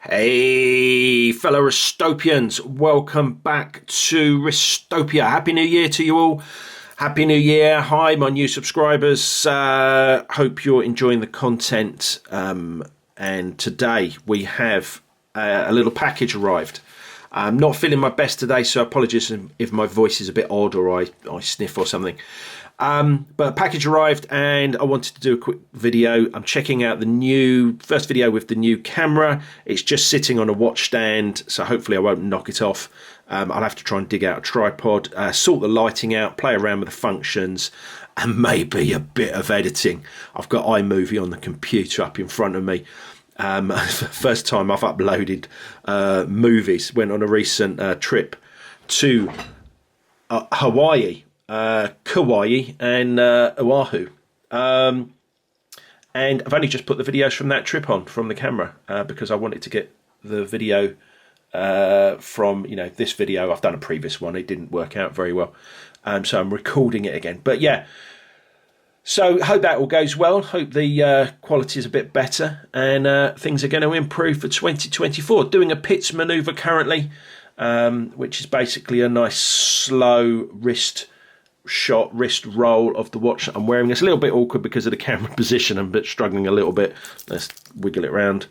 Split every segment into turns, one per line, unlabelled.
Hey, fellow Ristopians, welcome back to Ristopia. Happy New Year to you all. Happy New Year. Hi, my new subscribers. Hope you're enjoying the content. And today we have a little package arrived. I'm not feeling my best today, so apologies if my voice is a bit odd or I sniff or something. But a package arrived and I wanted to do a quick video. I'm checking out the first video with the new camera. It's just sitting on a watch stand, so hopefully I won't knock it off. I'll have to try and dig out a tripod, sort the lighting out, play around with the functions, and maybe a bit of editing. I've got iMovie on the computer up in front of me. First time I've uploaded movies. Went on a recent trip to Hawaii, Kauai and Oahu, and I've only just put the videos from that trip on from the camera because I wanted to get the video from this video. I've done a previous one, it didn't work out very well, so I'm recording it again. But yeah, so hope that all goes well. Hope the quality is a bit better and things are going to improve for 2024. Doing a pits maneuver currently, which is basically a nice slow wrist roll of the watch that I'm wearing. It's a little bit awkward because of the camera position. I'm a bit struggling a little bit. Let's wiggle it around.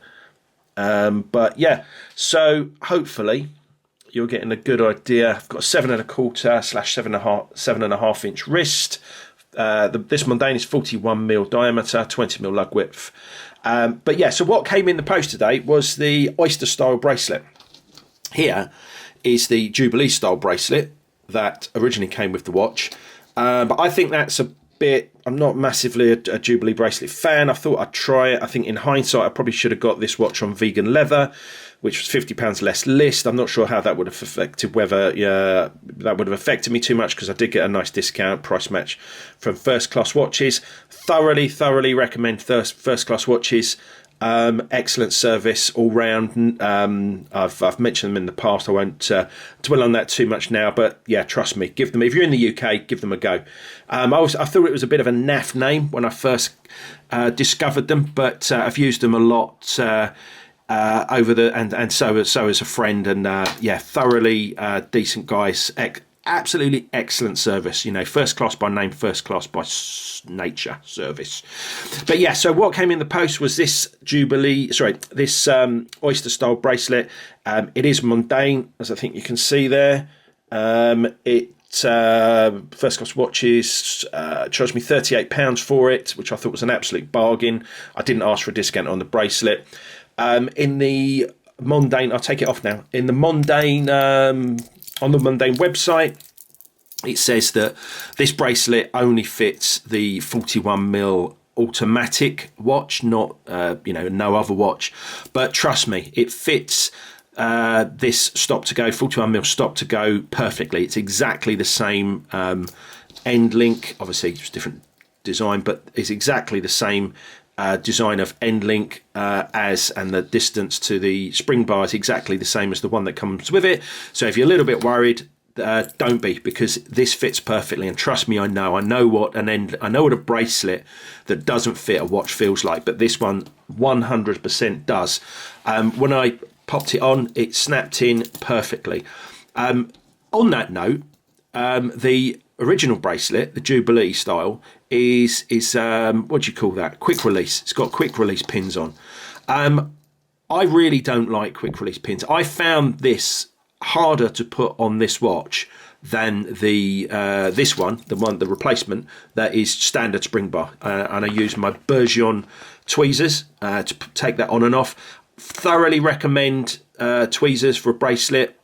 But yeah, so hopefully you're getting a good idea. I've got a 7.25/7.5 inch wrist. This Mondaine is 41mm diameter, 20mm lug width. But yeah, so what came in the post today was the Oyster style bracelet. Here is the Jubilee style bracelet that originally came with the watch, but I think that's a bit, I'm not massively a Jubilee bracelet fan. I thought I'd try it. I think in hindsight I probably should have got this watch on vegan leather, which was £50 less list. I'm not sure how that would have affected, whether that would have affected me too much, because I did get a nice discount price match from First Class Watches. Thoroughly recommend First Class Watches. Excellent service all round. I've mentioned them in the past. I won't dwell on that too much now, but yeah, trust me, give them, if you're in the UK, give them a go. I thought it was a bit of a naff name when I first discovered them, but I've used them a lot over the and so as a friend, and yeah, thoroughly decent guys. Absolutely excellent service, first class by name, first class by nature service. But yeah, so what came in the post was this Oyster style bracelet. It is Mondaine, as I think you can see there. First Class Watches charged me £38 for it, which I thought was an absolute bargain. I didn't ask for a discount on the bracelet. In the Mondaine, I'll take it off now. In the Mondaine, on the Mondaine website, it says that this bracelet only fits the 41mm automatic watch, not no other watch. But trust me, it fits this STOP2GO 41mm STOP2GO perfectly. It's exactly the same end link. Obviously, it's different design, but it's exactly the same design of end link and the distance to the spring bar is exactly the same as the one that comes with it. So if you're a little bit worried, don't be, because this fits perfectly. And trust me, I know what a bracelet that doesn't fit a watch feels like, but this one 100% does. When I popped it on, it snapped in perfectly. On that note, the original bracelet, the Jubilee style, is what do you call that? Quick release. It's got quick release pins on. I really don't like quick release pins. I found this harder to put on this watch than the replacement that is standard spring bar, and I use my Bourgeon tweezers to take that on and off. Thoroughly recommend tweezers for a bracelet.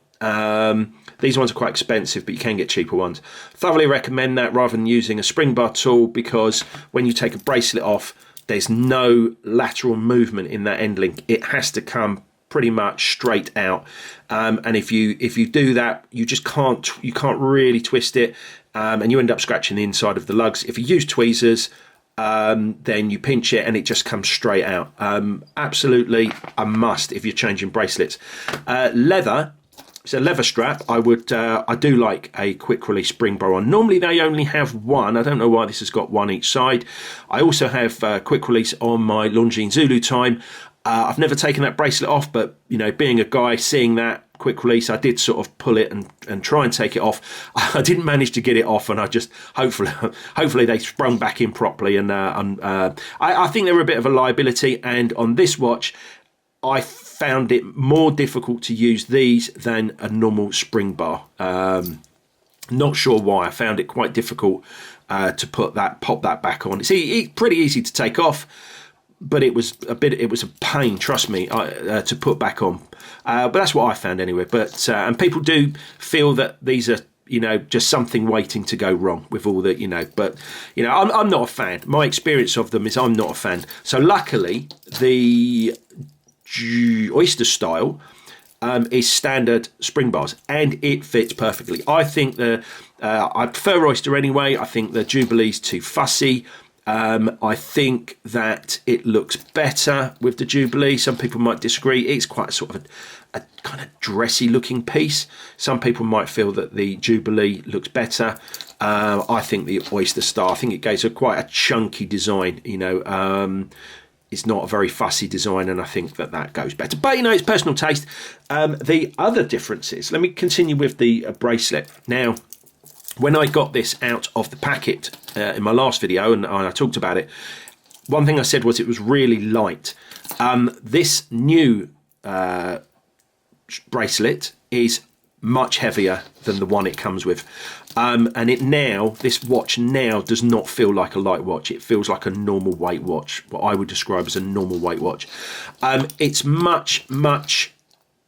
These ones are quite expensive, but you can get cheaper ones. Thoroughly recommend that rather than using a spring bar tool, because when you take a bracelet off, there's no lateral movement in that end link. It has to come pretty much straight out, and if you do that, you can't really twist it, and you end up scratching the inside of the lugs. If you use tweezers, then you pinch it and it just comes straight out. Absolutely a must if you're changing bracelets. Leather. It's a leather strap. I do like a quick release spring bar on. Normally they only have one. I don't know why this has got one each side. I also have quick release on my Longines Zulu Time. I've never taken that bracelet off, but you know, being a guy, seeing that quick release, I did sort of pull it and try and take it off. I didn't manage to get it off, and I just hopefully they sprung back in properly. And I think they were a bit of a liability. And on this watch, I found it more difficult to use these than a normal spring bar. Not sure why. I found it quite difficult to pop that back on. It's pretty easy to take off, but it was a pain, trust me, to put back on. But that's what I found anyway. But and people do feel that these are, you know, just something waiting to go wrong with all the, you know. But you know, I'm not a fan. My experience of them is I'm not a fan. So luckily, the Oyster style is standard spring bars, and it fits perfectly. I think I prefer Oyster anyway. I think the Jubilee's too fussy. I think that it looks better with the Jubilee. Some people might disagree. It's quite sort of a kind of dressy looking piece. Some people might feel that the Jubilee looks better. I think the Oyster Star, I think it goes quite a chunky design, you know. It's not a very fussy design, and I think that goes better. But, you know, it's personal taste. The other differences, let me continue with the bracelet. Now, when I got this out of the packet in my last video, and I talked about it, one thing I said was it was really light. This new bracelet is much heavier than the one it comes with. And this watch now does not feel like a light watch. It feels like a normal weight watch, what I would describe as a normal weight watch. It's much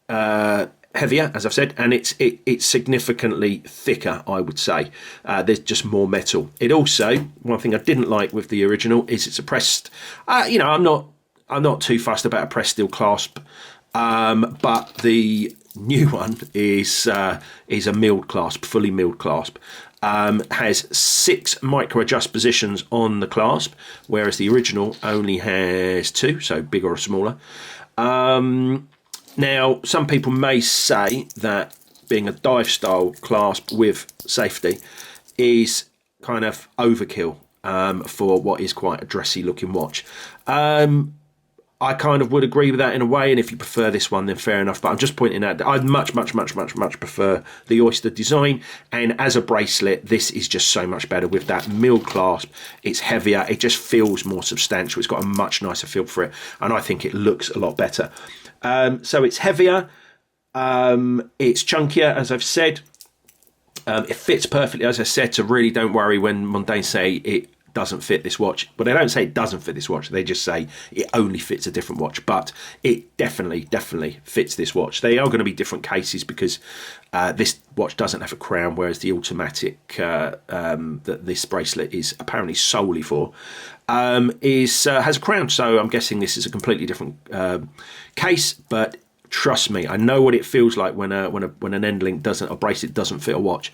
heavier, as I've said, and it's significantly thicker, I would say. There's just more metal. It also, one thing I didn't like with the original is it's a pressed, you know, I'm not too fussed about a pressed steel clasp, but the new one is a milled clasp, fully milled clasp. Has 6 micro adjust positions on the clasp, whereas the original only has 2, so bigger or smaller. Now, some people may say that being a dive style clasp with safety is kind of overkill for what is quite a dressy looking watch. I kind of would agree with that in a way, and if you prefer this one, then fair enough. But I'm just pointing out that I much prefer the Oyster design, and as a bracelet, this is just so much better with that milled clasp. It's heavier, it just feels more substantial. It's got a much nicer feel for it, and I think it looks a lot better. So it's heavier, it's chunkier, as I've said. It fits perfectly, as I said, so really don't worry when Mondaine say it doesn't fit this watch. But they don't say it doesn't fit this watch, they just say it only fits a different watch. But it definitely fits this watch. They are going to be different cases because this watch doesn't have a crown, whereas the automatic that this bracelet is apparently solely for has a crown. So I'm guessing this is a completely different case, but trust me, I know what it feels like when an end link a bracelet doesn't fit a watch.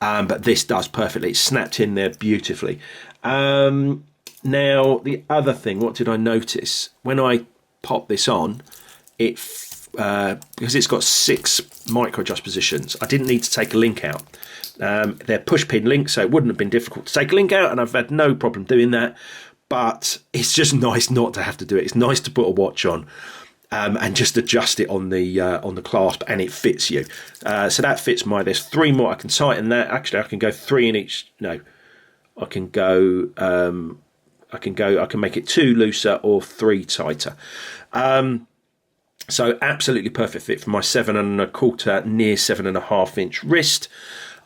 But this does perfectly. It's snapped in there beautifully. Now, the other thing, what did I notice? When I pop this on, because it's got 6 micro adjust positions, I didn't need to take a link out. They're push pin links, so it wouldn't have been difficult to take a link out, and I've had no problem doing that. But it's just nice not to have to do it. It's nice to put a watch on and just adjust it on the clasp, and it fits you. So that fits there's 3 more. I can tighten that. Actually, I can go 3 in each. No, I can go. I can make it 2 looser or 3 tighter. So absolutely perfect fit for my 7 1/4, near 7.5 inch wrist.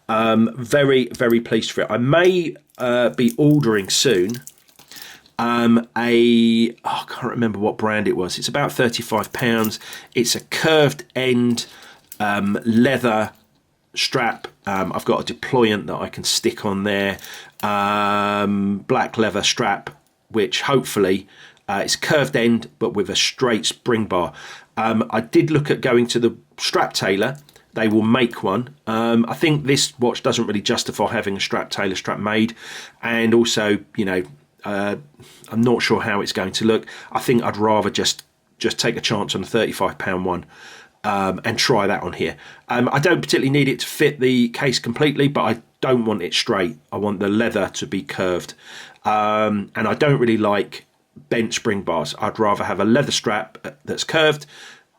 Very pleased for it. I may be ordering soon. I can't remember what brand it was. It's about £35. It's a curved end leather strap. I've got a deployant that I can stick on there. Black leather strap, which hopefully it's curved end but with a straight spring bar. I did look at going to the strap tailor. They will make one. I think this watch doesn't really justify having a strap tailor strap made, and also, you know, I'm not sure how it's going to look. I think I'd rather just take a chance on a £35 one and try that on here. I don't particularly need it to fit the case completely, but I don't want it straight. I want the leather to be curved, and I don't really like bent spring bars. I'd rather have a leather strap that's curved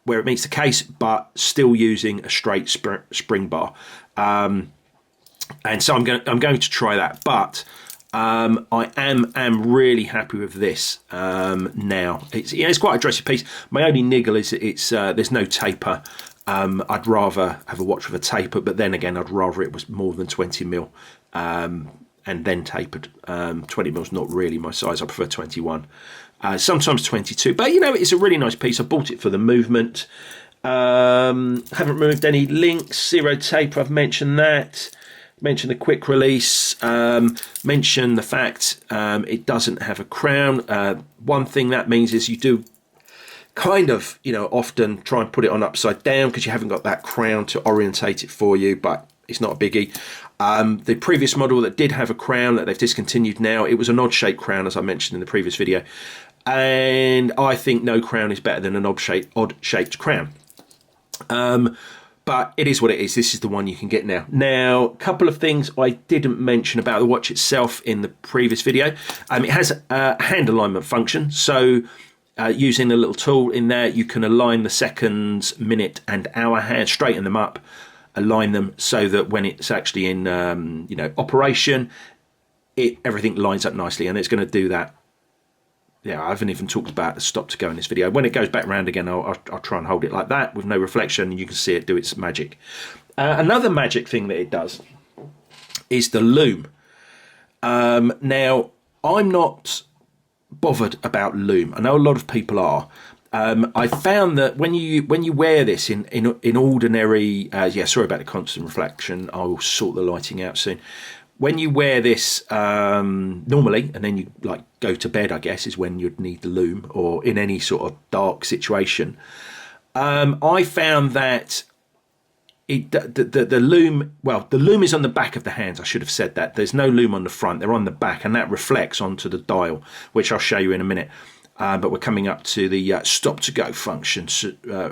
where it meets the case, but still using a straight spring bar. And so I'm going to try that. But I am really happy with this now. It's quite a dressy piece. My only niggle is there's no taper. I'd rather have a watch with a taper, but then again, I'd rather it was more than 20 mil and then tapered. 20 mil's not really my size. I prefer 21. Sometimes 22, but it's a really nice piece. I bought it for the movement. Haven't removed any links, zero taper, I've mentioned that. Mentioned the quick release, mentioned the fact it doesn't have a crown. One thing that means is you do kind of, often try and put it on upside down because you haven't got that crown to orientate it for you, but it's not a biggie. The previous model that did have a crown that they've discontinued now, it was an odd-shaped crown, as I mentioned in the previous video. And I think no crown is better than an odd-shaped crown. But it is what it is. This is the one you can get now. Now, a couple of things I didn't mention about the watch itself in the previous video. It has a hand alignment function. So using a little tool in there, you can align the seconds, minute and hour hand, straighten them up, align them so that when it's actually in operation, everything lines up nicely, and it's going to do that. Yeah, I haven't even talked about the stop-to-go in this video. When it goes back round again, I'll try and hold it like that with no reflection, and you can see it do its magic. Another magic thing that it does is the Lume. Now, I'm not bothered about Lume. I know a lot of people are. I found that when you wear this in ordinary, sorry about the constant reflection. I will sort the lighting out soon. When you wear this normally, and then you go to bed, I guess, is when you'd need the Lume, or in any sort of dark situation. I found that the Lume, well, the Lume is on the back of the hands. I should have said that. There's no Lume on the front. They're on the back, and that reflects onto the dial, which I'll show you in a minute. But we're coming up to the stop-to-go function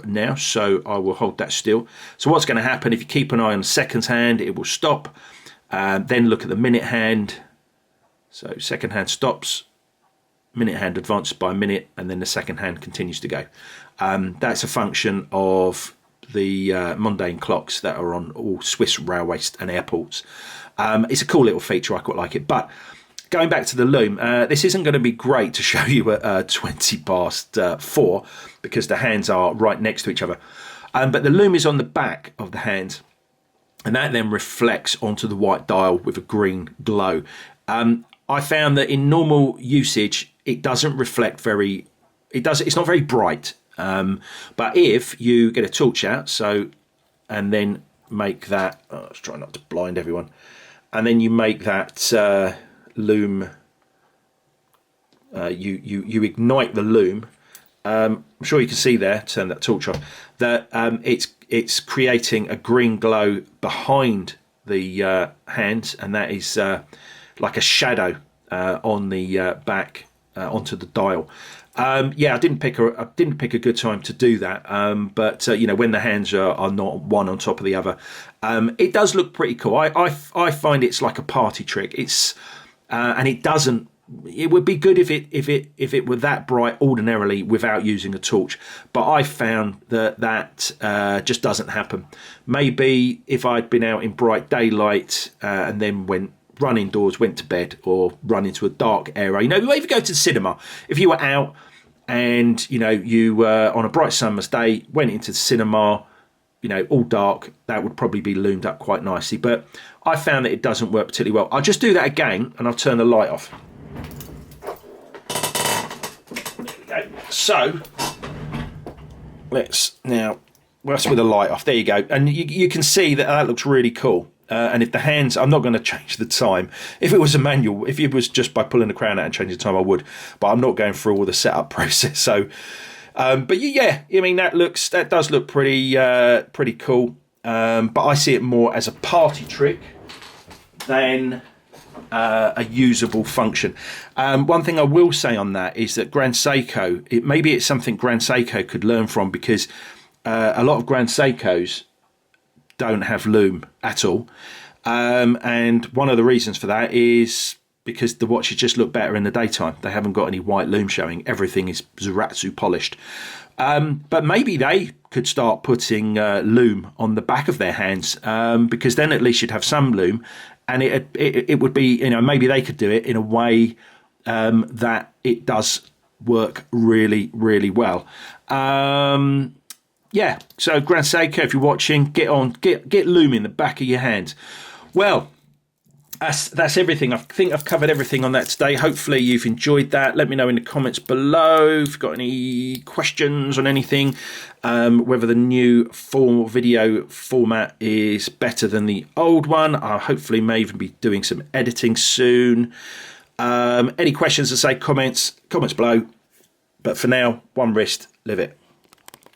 now, so I will hold that still. So what's going to happen, if you keep an eye on the seconds hand, it will stop. Then look at the minute hand. So second hand stops, minute hand advances by a minute, and then the second hand continues to go. That's a function of the Mondaine clocks that are on all Swiss railways and airports. It's a cool little feature, I quite like it. But going back to the Lume, this isn't going to be great to show you at 20 past 4 because the hands are right next to each other. But the Lume is on the back of the hands, and that then reflects onto the white dial with a green glow. I found that in normal usage, it doesn't reflect it's not very bright. But if you get a torch out, and then make that, let's try not to blind everyone, and then you make that Lume, you ignite the Lume. I'm sure you can see there, turn that torch off, that it's creating a green glow behind the hands, and that is like a shadow on the back onto the dial. I didn't pick a good time to do that, but when the hands are not one on top of the other, it does look pretty cool. I find it's like a party trick. And it doesn't. It would be good if it were that bright ordinarily without using a torch, but I found that just doesn't happen. Maybe if I'd been out in bright daylight and then run indoors, went to bed, or run into a dark area. If you go to the cinema, if you were out and you were on a bright summer's day, went into the cinema, all dark, that would probably be loomed up quite nicely. But I found that it doesn't work particularly well. I'll just do that again, and I'll turn the light off. There we go. So let's now, that's with the light off. There you go, and you can see that looks really cool. And if the hands, I'm not going to change the time. If it was a manual, if it was just by pulling the crown out and changing the time, I would. But I'm not going through all the setup process. So, but yeah, that does look pretty cool. But I see it more as a party trick than a usable function. One thing I will say on that is that Grand Seiko, maybe it's something Grand Seiko could learn from, because a lot of Grand Seikos don't have Lume at all, and one of the reasons for that is because the watches just look better in the daytime. They haven't got any white lume showing. Everything is Zuratsu polished. But maybe they could start putting lume on the back of their hands, because then at least you'd have some lume, and it would be, you know, maybe they could do it in a way that it does work really, really well. Yeah, so Grand Seiko, if you're watching, get lume in the back of your hand. Well, that's everything. I think I've covered everything on that today. Hopefully you've enjoyed that. Let me know in the comments below if you've got any questions on anything, whether the new video format is better than the old one. I hopefully may even be doing some editing soon. Any questions, comments below. But for now, one wrist, live it.